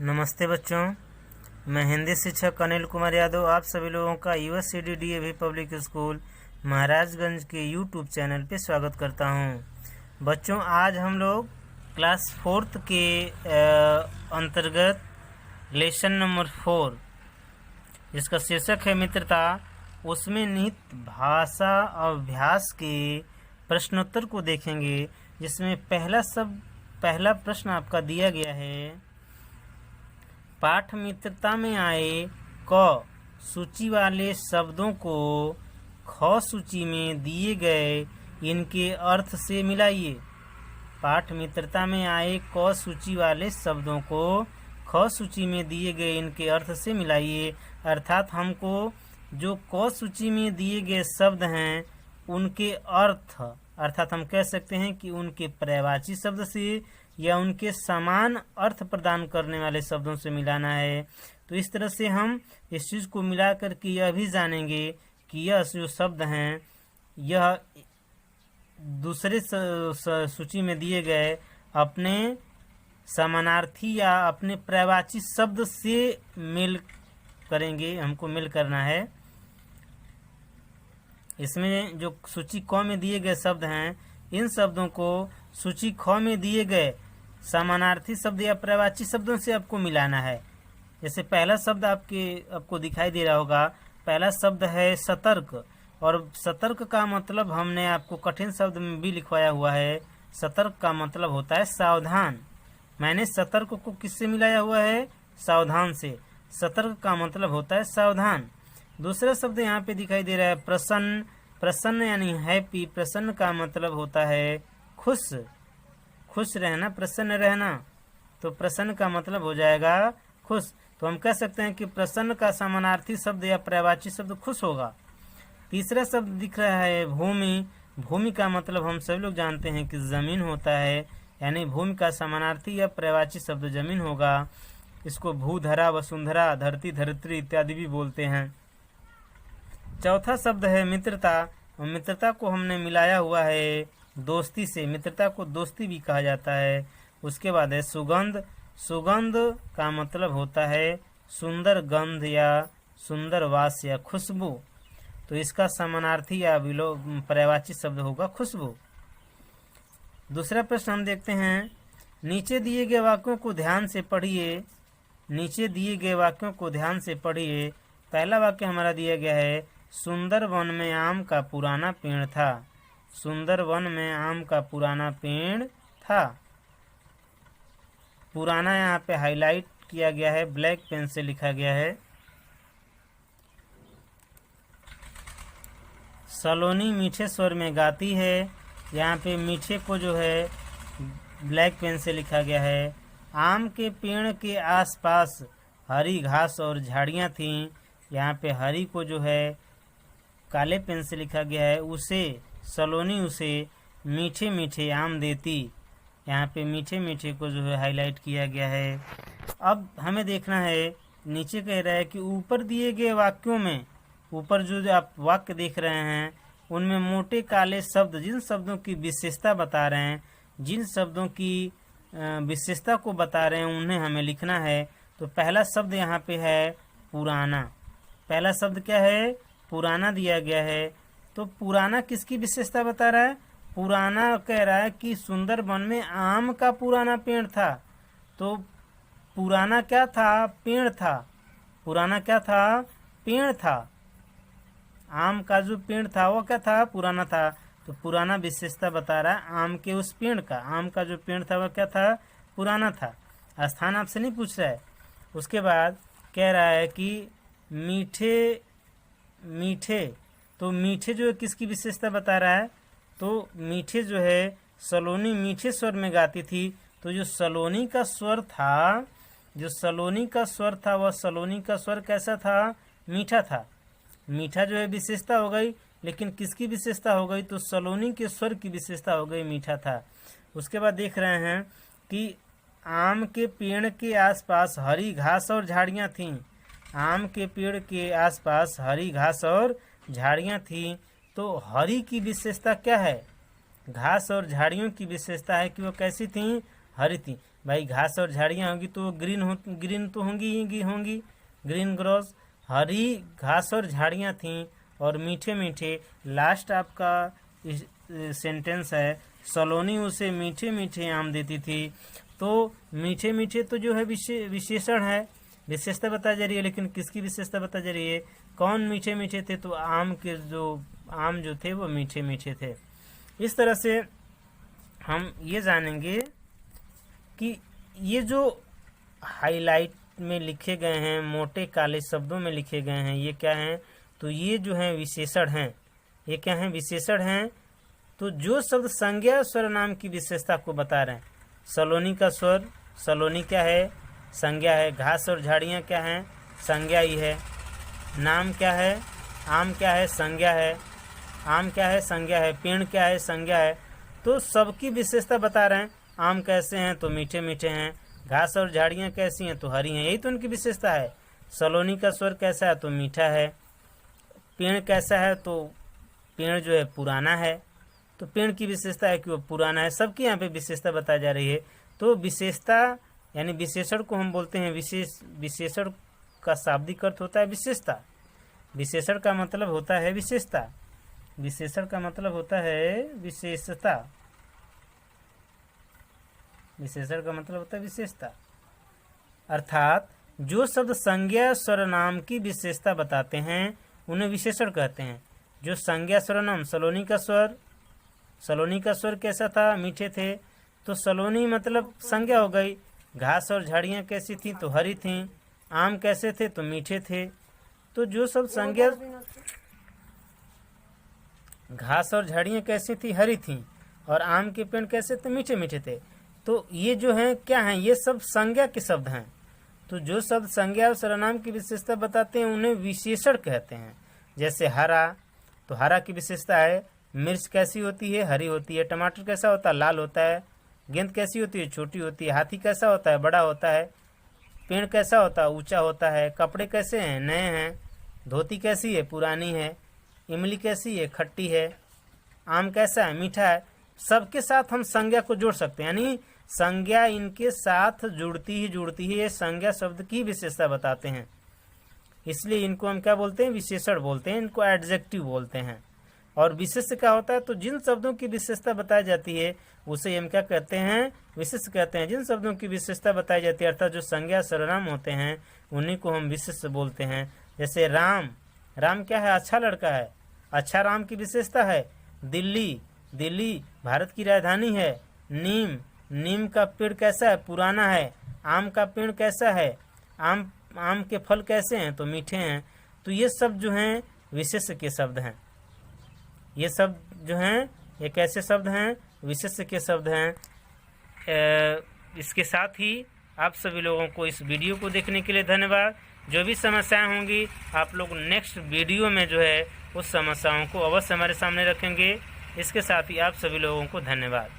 नमस्ते बच्चों, मैं हिंदी शिक्षक अनिल कुमार यादव आप सभी लोगों का यूएससीडी डीएवी पब्लिक स्कूल महाराजगंज के यूट्यूब चैनल पे स्वागत करता हूं। बच्चों, आज हम लोग क्लास 4th के अंतर्गत लेसन नंबर 4 जिसका शीर्षक है मित्रता, उसमें निहित भाषा अभ्यास के प्रश्नोत्तर को देखेंगे। जिसमें पहला प्रश्न आपका दिया गया है, पाठ मित्रता में आए क सूची वाले शब्दों को ख सूची में दिए गए इनके अर्थ से मिलाइए। पाठ मित्रता में आए क सूची वाले शब्दों को ख सूची में दिए गए इनके अर्थ से मिलाइए। अर्थात हमको जो क सूची में दिए गए शब्द हैं उनके अर्थ, अर्थात हम कह सकते हैं कि उनके पर्यायवाची शब्द से या उनके समान अर्थ प्रदान करने वाले शब्दों से मिलाना है। तो इस तरह से हम इस चीज़ को मिला करके यह भी जानेंगे कि यह जो शब्द हैं यह दूसरे सूची में दिए गए अपने समानार्थी या अपने पर्यायवाची शब्द से मेल करेंगे, हमको मेल करना है। इसमें जो सूची क में दिए गए शब्द हैं, इन शब्दों को सूची ख में दिए गए समानार्थी शब्द या पर्यायवाची शब्दों से आपको मिलाना है। जैसे पहला शब्द आपको दिखाई दे रहा होगा, पहला शब्द है सतर्क, और सतर्क का मतलब हमने आपको कठिन शब्द में भी लिखवाया हुआ है। सतर्क का मतलब होता है सावधान। मैंने सतर्क को किससे मिलाया हुआ है? सावधान से। सतर्क का मतलब होता है सावधान। दूसरा शब्द यहाँ पे दिखाई दे रहा है प्रसन्न। प्रसन्न यानी हैप्पी। प्रसन्न का मतलब होता है खुश, खुश रहना, प्रसन्न रहना। तो प्रसन्न का मतलब हो जाएगा खुश। तो हम कह सकते हैं कि प्रसन्न का समानार्थी शब्द या पर्यायवाची शब्द खुश होगा। तीसरा शब्द दिख रहा है भूमि। भूमि का मतलब हम सभी लोग जानते हैं कि जमीन होता है, यानी भूमि का समानार्थी या पर्यायवाची शब्द जमीन होगा। इसको भूधरा, वसुंधरा, धरती, धरित्री इत्यादि भी बोलते हैं। चौथा शब्द है मित्रता। मित्रता को हमने मिलाया हुआ है दोस्ती से। मित्रता को दोस्ती भी कहा जाता है। उसके बाद है सुगंध। सुगंध का मतलब होता है सुंदर गंध या सुंदर वास या खुशबू। तो इसका समानार्थी या पर्यायवाची शब्द होगा खुशबू। दूसरा प्रश्न हम देखते हैं, नीचे दिए गए वाक्यों को ध्यान से पढ़िए। नीचे दिए गए वाक्यों को ध्यान से पढ़िए। पहला वाक्य हमारा दिया गया है, सुंदर वन में आम का पुराना पेड़ था। सुंदर वन में आम का पुराना पेड़ था। पुराना यहाँ पे हाईलाइट किया गया है, ब्लैक पेन से लिखा गया है। सलोनी मीठे स्वर में गाती है। यहाँ पे मीठे को जो है ब्लैक पेन से लिखा गया है। आम के पेड़ के आसपास हरी घास और झाड़ियाँ थीं। यहाँ पे हरी को जो है काले पेन से लिखा गया है। उसे सलोनी उसे मीठे मीठे आम देती। यहाँ पे मीठे मीठे को जो है हाईलाइट किया गया है। अब हमें देखना है, नीचे कह रहा है कि ऊपर दिए गए वाक्यों में, ऊपर जो आप वाक्य देख रहे हैं उनमें मोटे काले शब्द जिन शब्दों की विशेषता बता रहे हैं, जिन शब्दों की विशेषता को बता रहे हैं उन्हें हमें लिखना है। तो पहला शब्द यहाँ पे है पुराना। पहला शब्द क्या है? पुराना दिया गया है। तो पुराना किसकी विशेषता बता रहा है? पुराना कह रहा है कि सुंदर वन में आम का पुराना पेड़ था। तो पुराना क्या था? पेड़ था। पुराना क्या था? पेड़ था। आम का जो पेड़ था वो क्या था? पुराना था। तो पुराना विशेषता बता रहा है आम के उस पेड़ का। आम का जो पेड़ था वह क्या था? पुराना था। स्थान आपसे नहीं पूछ रहा है। उसके बाद कह रहा है कि मीठे मीठे। तो मीठे जो है किसकी विशेषता बता रहा है? तो मीठे जो है सलोनी मीठे स्वर में गाती थी। तो जो सलोनी का स्वर था, जो सलोनी का स्वर था, वह सलोनी का स्वर कैसा था? मीठा था। मीठा जो है विशेषता हो गई, लेकिन किसकी विशेषता हो गई? तो सलोनी के स्वर की विशेषता हो गई, मीठा था। उसके बाद देख रहे हैं कि आम के पेड़ के आसपास हरी घास और झाड़ियाँ थीं। आम के पेड़ के आसपास हरी घास और झाड़ियाँ थीं। तो हरी की विशेषता क्या है? घास और झाड़ियों की विशेषता है कि वो कैसी थीं? हरी थी। भाई घास और झाड़ियाँ होंगी तो ग्रीन तो होंगी ग्रीन ग्रास। हरी घास और झाड़ियाँ थीं और मीठे मीठे। लास्ट आपका सेंटेंस है सलोनी उसे मीठे मीठे आम देती थी। तो मीठे मीठे तो जो है विशेषण है, विशेषता बता जा रही है, लेकिन किसकी विशेषता बता जा रही है? कौन मीठे मीठे थे? तो आम जो थे वो मीठे मीठे थे। इस तरह से हम ये जानेंगे कि ये जो हाईलाइट में लिखे गए हैं, मोटे काले शब्दों में लिखे गए हैं, ये क्या हैं? तो ये जो हैं विशेषण हैं। ये क्या हैं? विशेषण हैं। तो जो शब्द संज्ञा स्वर नाम की विशेषता को बता रहे हैं, सलोनी का स्वर, सलोनी क्या है? संज्ञा है। घास और झाड़ियाँ क्या हैं? संज्ञा ही है। नाम क्या है? आम क्या है? संज्ञा है। आम क्या है? संज्ञा है। पेड़ क्या है? संज्ञा है। तो सबकी विशेषता बता रहे हैं। आम कैसे हैं? तो मीठे मीठे हैं। घास और झाड़ियाँ कैसी हैं? तो हरी हैं। यही तो उनकी विशेषता है। सलोनी का स्वर कैसा है? तो मीठा है। पेड़ कैसा है? तो पेड़ जो है पुराना है। तो पेड़ की विशेषता है कि वो पुराना है। सबकी यहाँ पे विशेषता बताई जा रही है। तो विशेषता यानी विशेषण को हम बोलते हैं विशेषण का शाब्दिक अर्थ होता है विशेषता। विशेषण का मतलब होता है विशेषता। विशेषण का मतलब होता है विशेषता। विशेषण का मतलब होता है विशेषता। अर्थात जो शब्द संज्ञा सर्वनाम की विशेषता बताते हैं उन्हें विशेषण कहते हैं। जो संज्ञा सर्वनाम, सलोनी का स्वर कैसा था? मीठे थे। तो सलोनी मतलब संज्ञा हो गई। घास और झाड़ियाँ कैसी थी? तो हरी थीं। आम कैसे थे? तो मीठे थे। तो जो सब संज्ञा, घास और झाड़ियाँ कैसी थी? हरी थीं। और आम के पेड़ कैसे थे? मीठे मीठे थे। तो ये जो हैं क्या हैं? ये सब संज्ञा के शब्द हैं। तो जो शब्द संज्ञा और सर्वनाम की विशेषता बताते हैं उन्हें विशेषण कहते हैं। जैसे हरा, तो हरा की विशेषता है। मिर्च कैसी होती है? हरी होती है। टमाटर कैसा होता है? लाल होता है। गेंद कैसी होती है? छोटी होती है। हाथी कैसा होता है? बड़ा होता है। पेड़ कैसा होता है? ऊंचा होता है। कपड़े कैसे हैं? नए हैं। धोती कैसी है? पुरानी है। इमली कैसी है? खट्टी है। आम कैसा है? मीठा है। सबके साथ हम संज्ञा को जोड़ सकते हैं, यानी संज्ञा इनके साथ जुड़ती ही ये संज्ञा शब्द की विशेषता बताते हैं। इसलिए इनको हम क्या बोलते हैं? विशेषण बोलते हैं। इनको एडजेक्टिव बोलते हैं। और विशेष क्या होता है? तो जिन शब्दों की विशेषता बताई जाती है उसे हम क्या कहते हैं? विशेष कहते हैं। जिन शब्दों की विशेषता बताई जाती है अर्थात जो संज्ञा सर्वनाम होते हैं उन्हीं को हम विशेष बोलते हैं। जैसे राम, राम क्या है? अच्छा लड़का है। अच्छा राम की विशेषता है। दिल्ली, दिल्ली भारत की राजधानी है। नीम, नीम का पेड़ कैसा है? पुराना है। आम का पेड़ कैसा है? आम के फल कैसे हैं? तो मीठे हैं। तो ये सब जो हैं विशेष के शब्द हैं। ये सब जो हैं ये कैसे शब्द हैं? विशेष के शब्द हैं। इसके साथ ही आप सभी लोगों को इस वीडियो को देखने के लिए धन्यवाद। जो भी समस्याएं होंगी आप लोग नेक्स्ट वीडियो में जो है उस समस्याओं को अवश्य हमारे सामने रखेंगे। इसके साथ ही आप सभी लोगों को धन्यवाद।